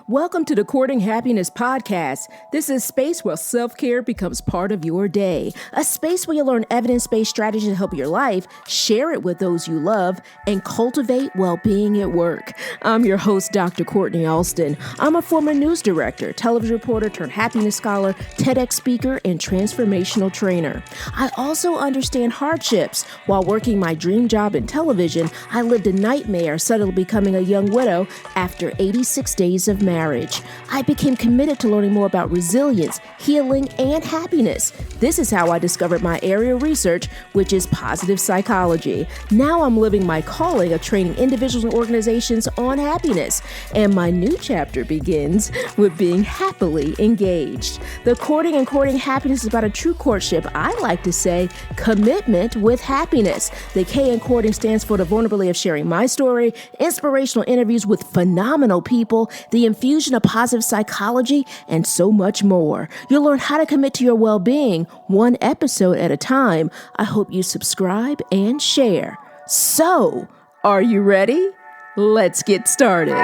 Welcome to the Courting Happiness podcast. This is a space where self-care becomes part of your day. A space where you learn evidence-based strategies to help your life, share it with those you love, and cultivate well-being at work. I'm your host, Dr. Courtney Alston. I'm a former news director, television reporter turned happiness scholar, TEDx speaker, and transformational trainer. I also understand hardships. While working my dream job in television, I lived a nightmare suddenly becoming a young widow after 86 days of marriage. I became committed to learning more about resilience, healing, and happiness. This is how I discovered my area of research, which is positive psychology. Now I'm living my calling of training individuals and organizations on happiness. And my new chapter begins with being happily engaged. The Courting and Courting Happiness is about a true courtship. I like to say commitment with happiness. The K in courting stands for the vulnerability of sharing my story, inspirational interviews with phenomenal people, the infusion of positive psychology, and so much more. You'll learn how to commit to your well-being one episode at a time. I hope you subscribe and share. So, are you ready? Let's get started.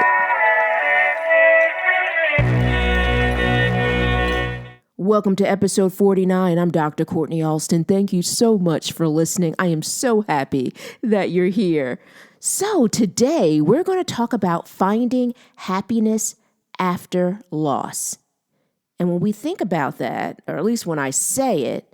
Welcome to episode 49. I'm Dr. Courtney Alston. Thank you so much for listening. I am so happy that you're here. So today we're going to talk about finding happiness after loss. And when we think about that, or at least when I say it,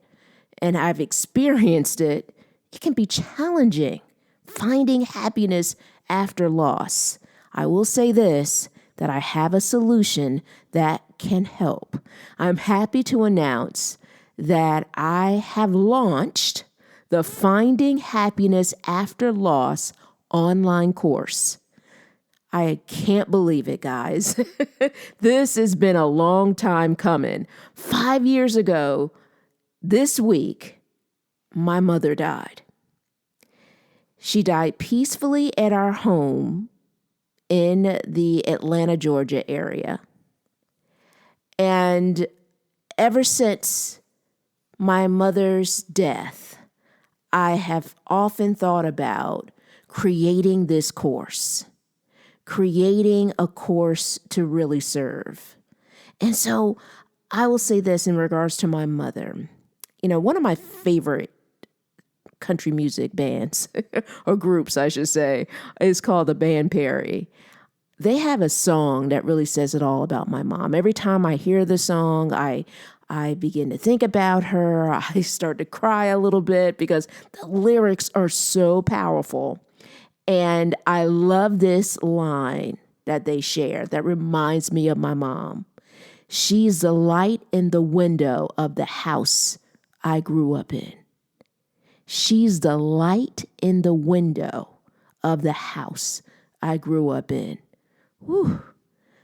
and I've experienced it, it can be challenging, finding happiness after loss. I will say this, that I have a solution that can help. I'm happy to announce that I have launched the Finding Happiness After Loss online course. I can't believe it, guys. This has been a long time coming. 5 years ago, this week, my mother died. She died peacefully at our home in the Atlanta, Georgia area. And ever since my mother's death, I have often thought about creating this course, creating a course to really serve. And so I will say this in regards to my mother. You know, one of my favorite country music bands, or groups, I should say, is called the band Perry. They have a song that really says it all about my mom. Every time I hear the song, I begin to think about her. I start to cry a little bit because the lyrics are so powerful. And I love this line that they share that reminds me of my mom. She's the light in the window of the house I grew up in. She's the light in the window of the house I grew up in. Whew.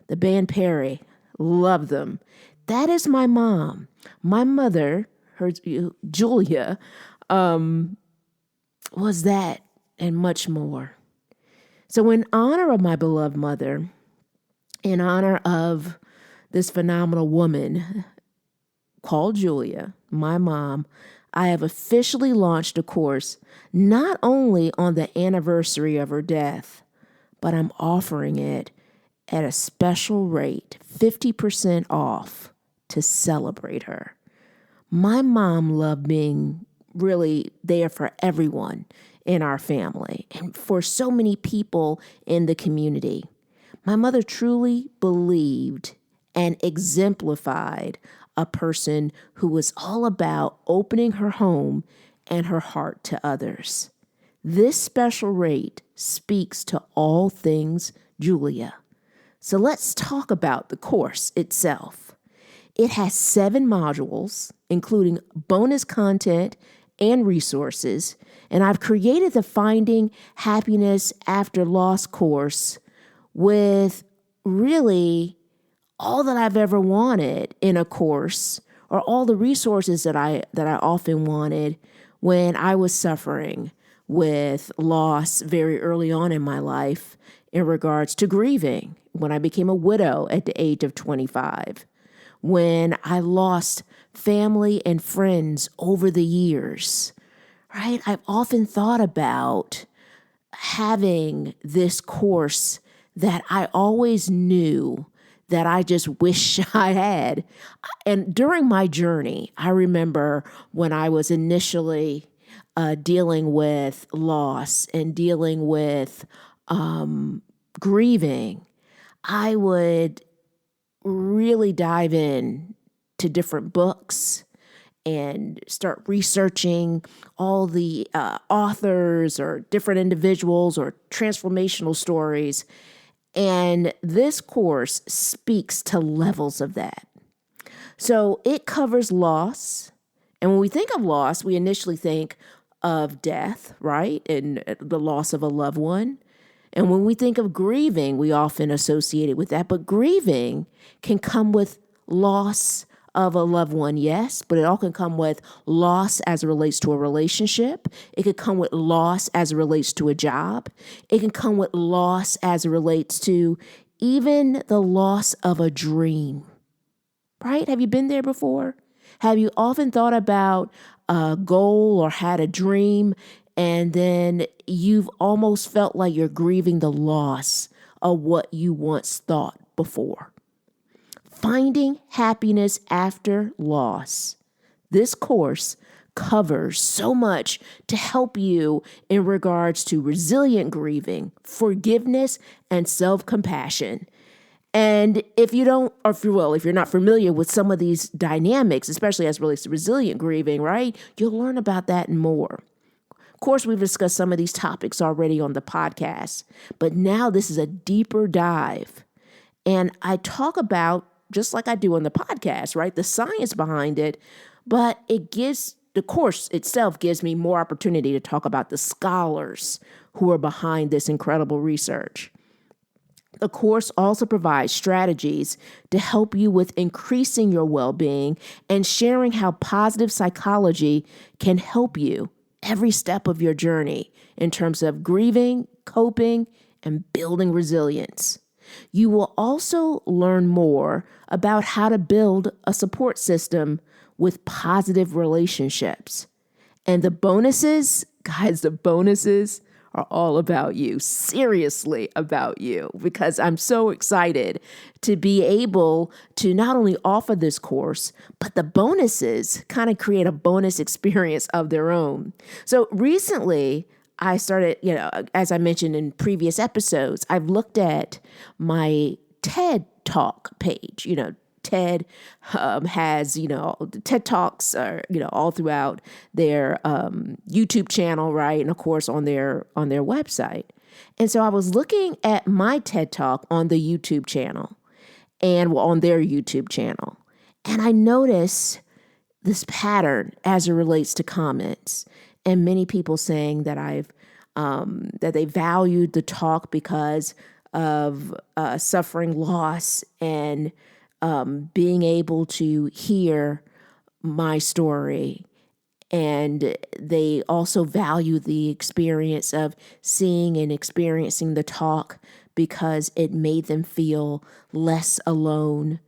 The band Perry, love them. That is my mom. My mother, her Julia, was that and much more. So in honor of my beloved mother, in honor of this phenomenal woman called Julia, my mom, I have officially launched a course not only on the anniversary of her death, but I'm offering it at a special rate, 50% off, to celebrate her. My mom loved being really there for everyone in our family and for so many people in the community. My mother truly believed and exemplified a person who was all about opening her home and her heart to others. This special rate speaks to all things Julia. So let's talk about the course itself. It has 7 modules, including bonus content and resources, and I've created the Finding Happiness After Loss course with really all that I've ever wanted in a course, or all the resources that I often wanted when I was suffering with loss very early on in my life in regards to grieving, when I became a widow at the age of 25, when I lost family and friends over the years, right? I've often thought about having this course that I always knew that I just wish I had. And during my journey, I remember when I was initially dealing with loss and dealing with grieving, I would really dive in to different books and start researching all the authors or different individuals or transformational stories. And this course speaks to levels of that. So it covers loss. And when we think of loss, we initially think of death, right? And the loss of a loved one. And when we think of grieving, we often associate it with that. But grieving can come with loss of a loved one, yes, but it all can come with loss as it relates to a relationship. It could come with loss as it relates to a job. It can come with loss as it relates to even the loss of a dream, right? Have you been there before? Have you often thought about a goal or had a dream, and then you've almost felt like you're grieving the loss of what you once thought before? Finding happiness after loss. This course covers so much to help you in regards to resilient grieving, forgiveness, and self-compassion. And if you're not familiar with some of these dynamics, especially as it relates to resilient grieving, right, you'll learn about that and more. Of course, we've discussed some of these topics already on the podcast, but now this is a deeper dive. And I talk about, just like I do on the podcast, right, the science behind it, but the course itself gives me more opportunity to talk about the scholars who are behind this incredible research. The course also provides strategies to help you with increasing your well-being and sharing how positive psychology can help you every step of your journey in terms of grieving, coping, and building resilience. You will also learn more about how to build a support system with positive relationships. And the bonuses, guys, the bonuses are all about you, seriously about you, because I'm so excited to be able to not only offer this course, but the bonuses kind of create a bonus experience of their own. So recently, I started, as I mentioned in previous episodes, I've looked at my TED Talk page. TED has, the TED Talks are, all throughout their YouTube channel, right? And of course on their website. And so I was looking at my TED Talk on the YouTube channel and on their YouTube channel. And I noticed this pattern as it relates to comments, and many people saying that that they valued the talk because of suffering loss and being able to hear my story. And they also value the experience of seeing and experiencing the talk because it made them feel less alone.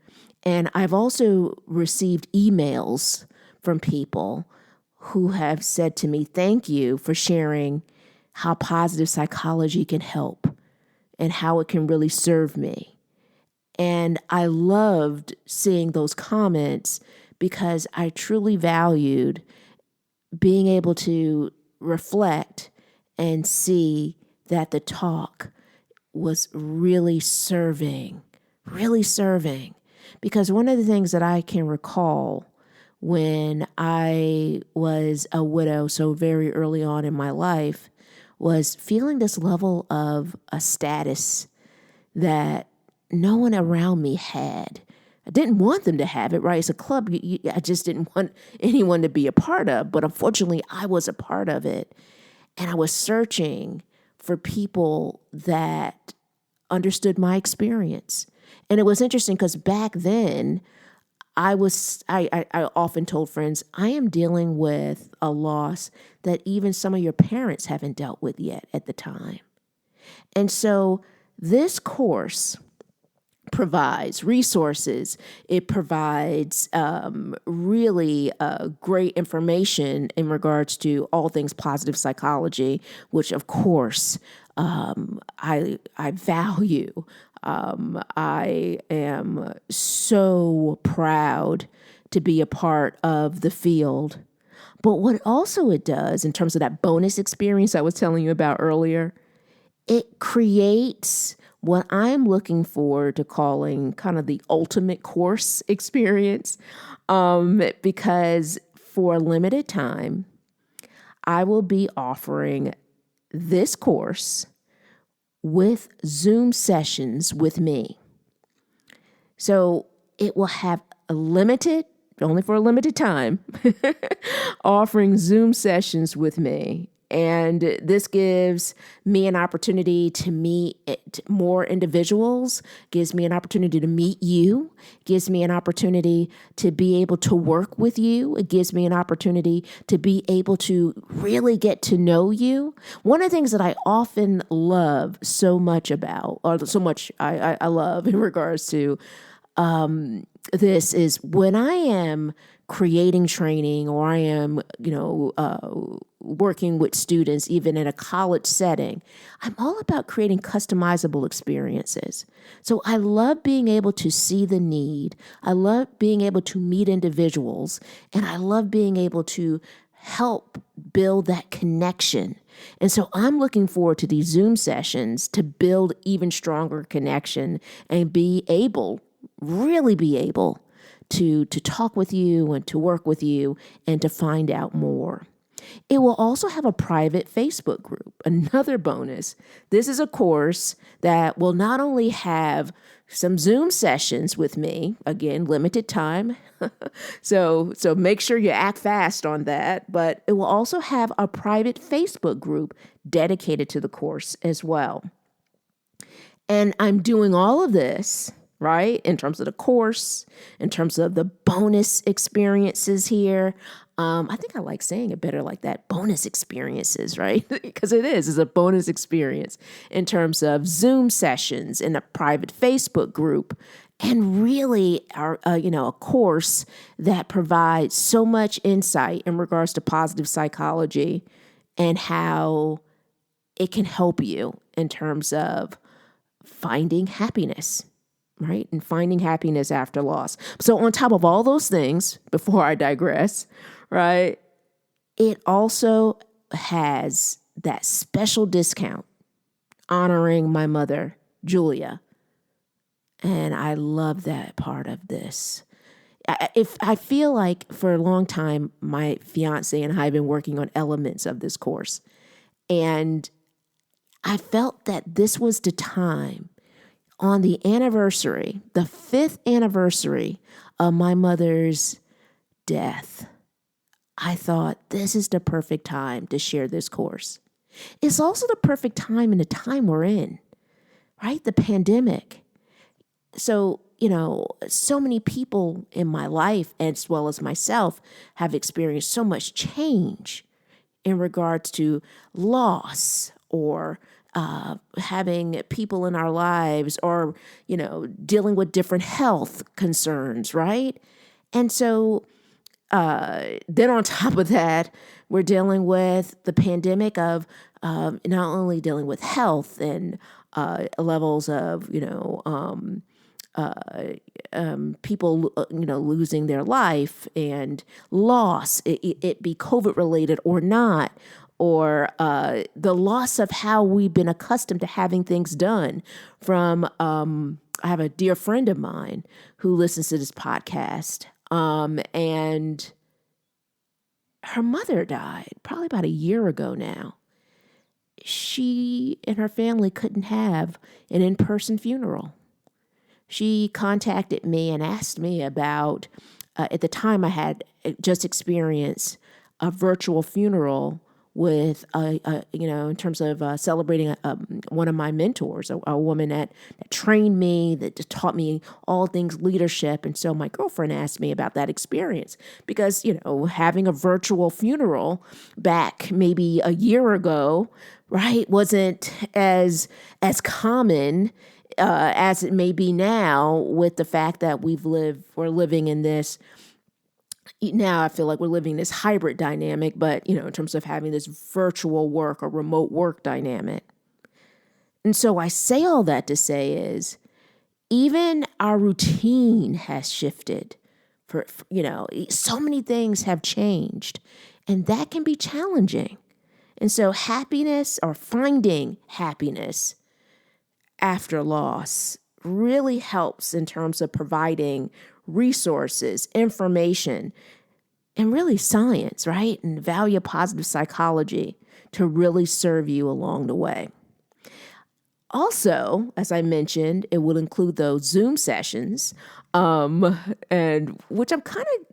And I've also received emails from people who have said to me, thank you for sharing how positive psychology can help and how it can really serve me. And I loved seeing those comments because I truly valued being able to reflect and see that the talk was really serving. Because one of the things that I can recall when I was a widow, so very early on in my life, was feeling this level of a status that no one around me had. I didn't want them to have it, right? It's a club I just didn't want anyone to be a part of, but unfortunately I was a part of it. And I was searching for people that understood my experience. And it was interesting because back then I often told friends, I am dealing with a loss that even some of your parents haven't dealt with yet at the time. And so this course provides resources. It provides really great information in regards to all things positive psychology, which of course I value. I am so proud to be a part of the field. But what also it does in terms of that bonus experience I was telling you about earlier, it creates what I'm looking forward to calling kind of the ultimate course experience. Because for a limited time, I will be offering this course with Zoom sessions with me. So it will have only for a limited time, offering Zoom sessions with me. And this gives me an opportunity to meet more individuals, gives me an opportunity to meet you, gives me an opportunity to be able to work with you. It gives me an opportunity to be able to really get to know you. One of the things that I often love so much about, or so much I love in regards to this is when I am creating training or I am, working with students, even in a college setting, I'm all about creating customizable experiences. So I love being able to see the need. I love being able to meet individuals, and I love being able to help build that connection. And so I'm looking forward to these Zoom sessions to build even stronger connection and really be able to talk with you and to work with you and to find out more. It will also have a private Facebook group, another bonus. This is a course that will not only have some Zoom sessions with me, again, limited time. So make sure you act fast on that, but it will also have a private Facebook group dedicated to the course as well. And I'm doing all of this, right, in terms of the course, in terms of the bonus experiences here. I think I like saying it better like that, bonus experiences, right? Because it's a bonus experience in terms of Zoom sessions in a private Facebook group, and really a course that provides so much insight in regards to positive psychology and how it can help you in terms of finding happiness, right? And finding happiness after loss. So on top of all those things, before I digress, right, it also has that special discount honoring my mother, Julia. And I love that part of this. I feel like for a long time, my fiance and I have been working on elements of this course. And I felt that this was the time on the anniversary, the 5th anniversary of my mother's death. I thought this is the perfect time to share this course. It's also the perfect time in the time we're in, right? The pandemic. So, so many people in my life, as well as myself, have experienced so much change in regards to loss or having people in our lives or, dealing with different health concerns, right? And so then on top of that, we're dealing with the pandemic of not only dealing with health and levels of, people, losing their life and loss, it be COVID related or not, or the loss of how we've been accustomed to having things done from, I have a dear friend of mine who listens to this podcast, and her mother died probably about a year ago now. She and her family couldn't have an in-person funeral. She contacted me and asked me about, at the time I had just experienced a virtual funeral with, in terms of celebrating one of my mentors, a woman that trained me, that taught me all things leadership. And so my girlfriend asked me about that experience because, having a virtual funeral back maybe a year ago, right, wasn't as common as it may be now, with the fact that we're living in this. Now I feel like we're living this hybrid dynamic, but, in terms of having this virtual work or remote work dynamic. And so I say all that to say is Even our routine has shifted. So many things have changed, and that can be challenging. And so happiness, or finding happiness after loss, really helps in terms of providing resources, information, and really science, right? And value of positive psychology to really serve you along the way. Also, as I mentioned, it will include those Zoom sessions, and which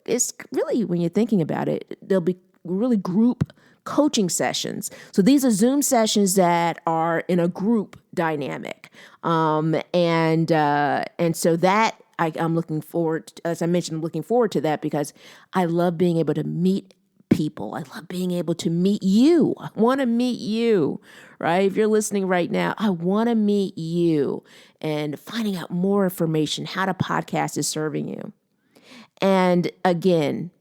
it's really, when you're thinking about it, they'll be really group coaching sessions. So these are Zoom sessions that are in a group dynamic, and so that I'm looking forward, as I mentioned, I'm looking forward to that because I love being able to meet people. I love being able to meet you. I want to meet you, right? If you're listening right now, I want to meet you and finding out more information, how the podcast is serving you. And again,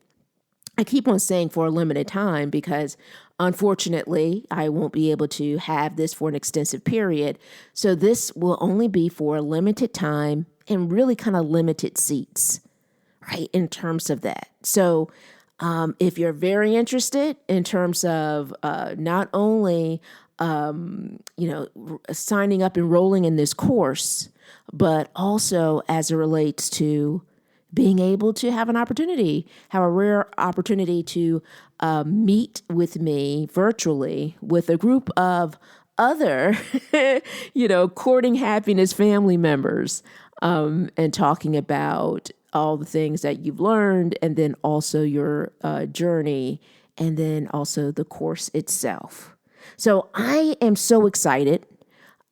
I keep on saying for a limited time because unfortunately, I won't be able to have this for an extensive period. So this will only be for a limited time and really kind of limited seats, right, in terms of that. So if you're very interested in terms of not only, signing up, enrolling in this course, but also as it relates to being able to have a rare opportunity to meet with me virtually with a group of other, courting happiness family members, and talking about all the things that you've learned, and then also your journey, and then also the course itself. So I am so excited.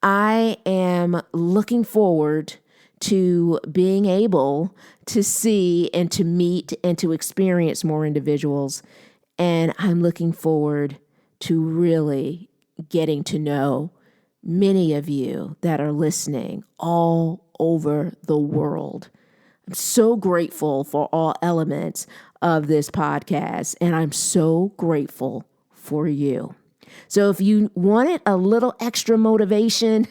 I am looking forward to being able to see and to meet and to experience more individuals. And I'm looking forward to really getting to know many of you that are listening all over the world. I'm so grateful for all elements of this podcast, and I'm so grateful for you. So if you wanted a little extra motivation,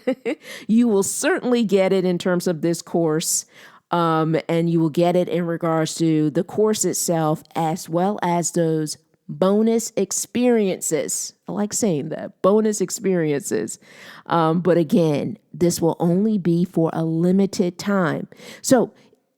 you will certainly get it in terms of this course, and you will get it in regards to the course itself, as well as those bonus experiences. I like saying that, bonus experiences. But again, this will only be for a limited time. So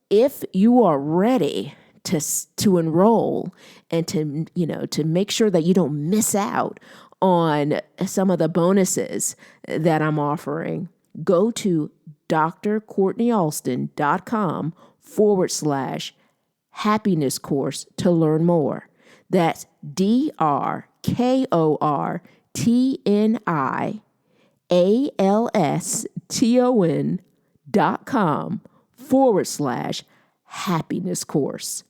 if you are ready to enroll and to make sure that you don't miss out on some of the bonuses that I'm offering, go to drcourtneyalston.com/happiness course to learn more. That's drcourtneyalston.com/happiness course.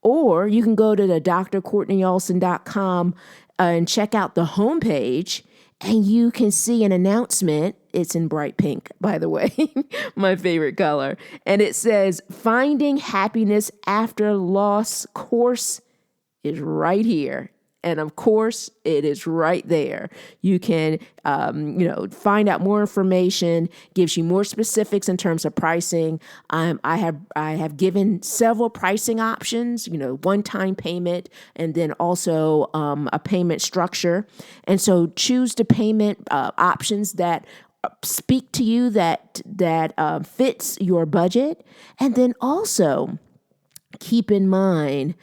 Or you can go to the drcourtneyalston.com and check out the homepage, and you can see an announcement. It's in bright pink, by the way, my favorite color. And it says, Finding Happiness After Loss course is right here. And of course, it is right there. You can, find out more information, gives you more specifics in terms of pricing. I have given several pricing options, one-time payment, and then also a payment structure. And so choose the payment options that speak to you, that fits your budget. And then also keep in mind,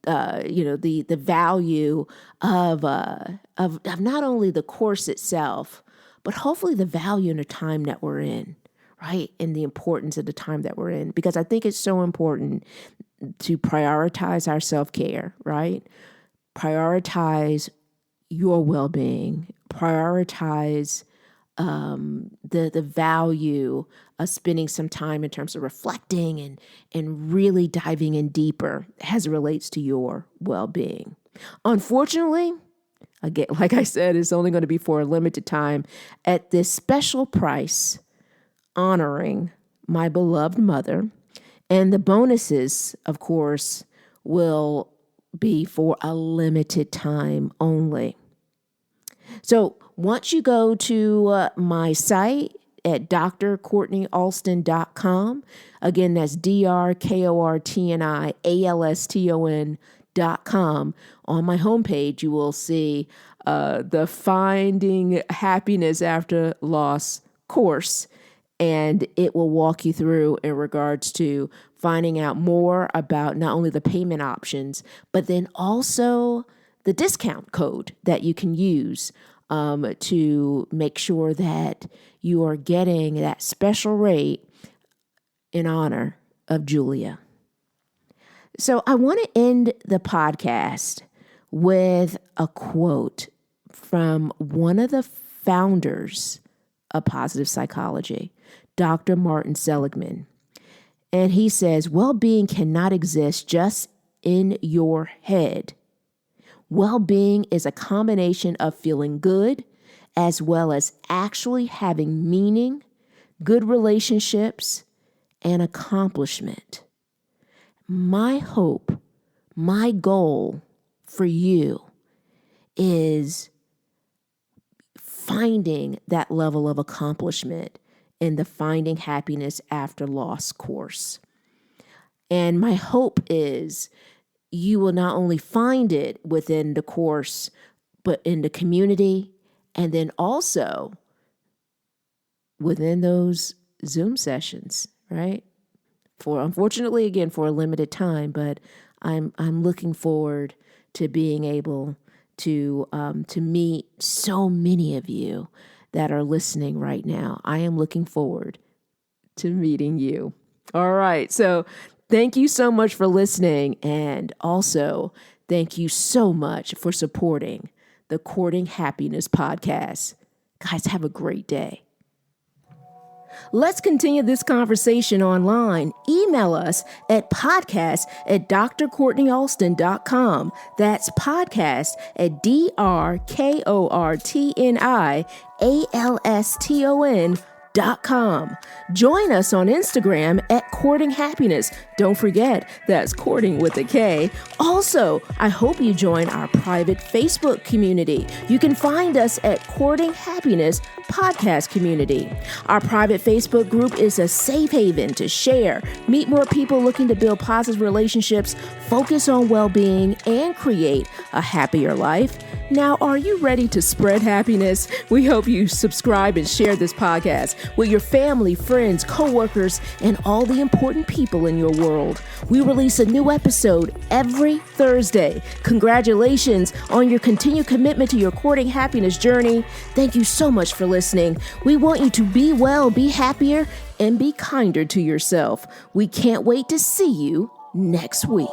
the value of not only the course itself, but hopefully the value in the time that we're in, right? And the importance of the time that we're in, because I think it's so important to prioritize our self-care, right? Prioritize your well-being, prioritize the value of spending some time in terms of reflecting and really diving in deeper as it relates to your well-being. Unfortunately, again, like I said, it's only going to be for a limited time at this special price, honoring my beloved mother. And the bonuses, of course, will be for a limited time only. So once you go to my site, at drcourtneyalston.com. Again, that's drcourtneyalston.com. On my homepage, you will see the Finding Happiness After Loss course, and it will walk you through in regards to finding out more about not only the payment options, but then also the discount code that you can use to make sure that you are getting that special rate in honor of Julia. So I want to end the podcast with a quote from one of the founders of positive psychology, Dr. Martin Seligman. And he says, well-being cannot exist just in your head. Well-being is a combination of feeling good as well as actually having meaning, good relationships, and accomplishment. My hope, my goal for you is finding that level of accomplishment in the Finding Happiness After Loss course. And my hope is you will not only find it within the course, but in the community, and then also within those Zoom sessions, right? Unfortunately, again, for a limited time, but I'm looking forward to being able to meet so many of you that are listening right now. I am looking forward to meeting you. All right. So thank you so much for listening. And also thank you so much for supporting the Courting Happiness podcast. Guys, have a great day. Let's continue this conversation online. Email us at podcast@drcourtneyalston.com. That's podcast@drcourtneyalston.com. Join us on Instagram at Courting Happiness. Don't forget, that's courting with a K. Also, I hope you join our private Facebook community. You can find us at Courting Happiness Podcast Community. Our private Facebook group is a safe haven to share, meet more people looking to build positive relationships, focus on well-being, and create a happier life. Now, are you ready to spread happiness? We hope you subscribe and share this podcast with your family, friends, coworkers, and all the important people in your world. We release a new episode every Thursday. Congratulations on your continued commitment to your courting happiness journey. Thank you so much for listening. We want you to be well, be happier, and be kinder to yourself. We can't wait to see you next week.